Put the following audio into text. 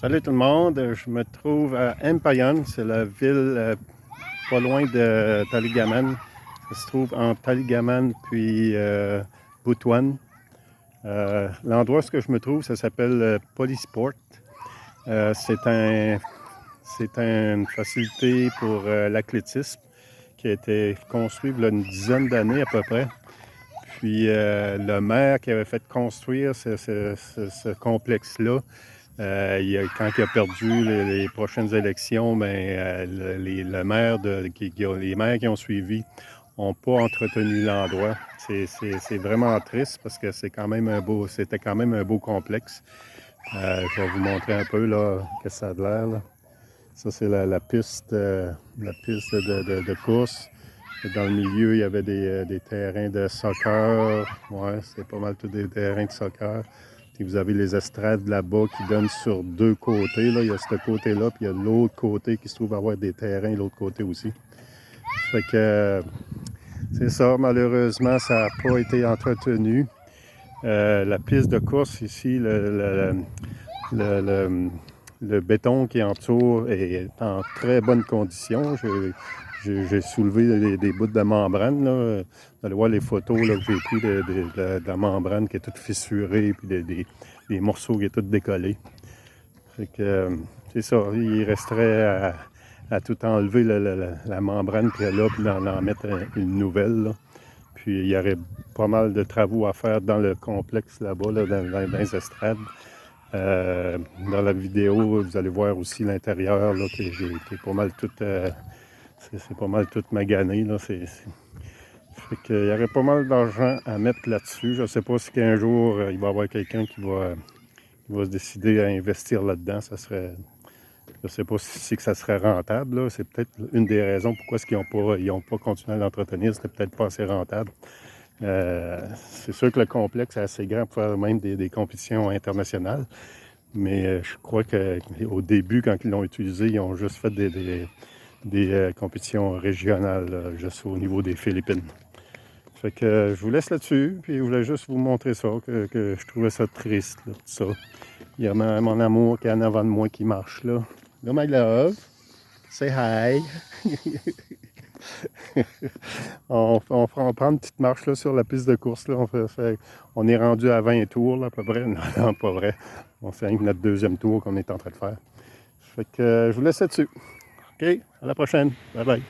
Salut tout le monde, je me trouve à Empayan, c'est la ville pas loin de Taligaman. Ça se trouve entre Taligaman puis Butuan. L'endroit où je me trouve, ça s'appelle Polysport. C'est une facilité pour l'athlétisme qui a été construite il y a une dizaine d'années à peu près. Puis le maire qui avait fait construire ce complexe-là, quand il a perdu les prochaines élections, les maires qui ont suivi n'ont pas entretenu l'endroit. C'est vraiment triste parce que c'était quand même un beau complexe. Je vais vous montrer un peu là, que ça a l'air. Là. Ça, c'est la piste, de course. Et dans le milieu, il y avait des terrains de soccer. Ouais, c'est pas mal tous des terrains de soccer. Puis vous avez les estrades là-bas qui donnent sur deux côtés. Là. Il y a ce côté-là, puis il y a l'autre côté qui se trouve avoir des terrains, l'autre côté aussi. Fait que c'est ça, malheureusement, ça n'a pas été entretenu. La piste de course ici, le béton qui entoure est en très bonne condition. J'ai soulevé des bouts de membrane. Là. Vous allez voir les photos là, que j'ai prises de la membrane qui est toute fissurée, puis des morceaux qui sont tous décollés. Fait que c'est ça. Il resterait à tout enlever la membrane qu'il y a là, puis d'en mettre une nouvelle. Là. Puis il y aurait pas mal de travaux à faire dans le complexe là-bas, là, dans les estrades. Dans la vidéo, vous allez voir aussi l'intérieur là, qui est pas mal tout. C'est pas mal tout magané. Là. Fait qu'il y aurait pas mal d'argent à mettre là-dessus. Je ne sais pas si qu'un jour, il va y avoir quelqu'un qui va se décider à investir là-dedans. Ça serait. Je ne sais pas si que ça serait rentable. Là. C'est peut-être une des raisons pourquoi ils n'ont pas continué à l'entretenir. C'était peut-être pas assez rentable. C'est sûr que le complexe est assez grand pour faire même des compétitions internationales. Mais je crois qu'au début, quand ils l'ont utilisé, ils ont juste fait des compétitions régionales, juste au niveau des Philippines. Fait que je vous laisse là-dessus, puis je voulais juste vous montrer ça, que je trouvais ça triste, là, tout ça. Il y a mon amour qui est en avant de moi qui marche, là. Là, my love, say hi! on prend une petite marche là, sur la piste de course, là. On est rendu à 20 tours, là, à peu près. Non, pas vrai. On fait notre deuxième tour qu'on est en train de faire. Fait que je vous laisse là-dessus. OK, à la prochaine. Bye bye.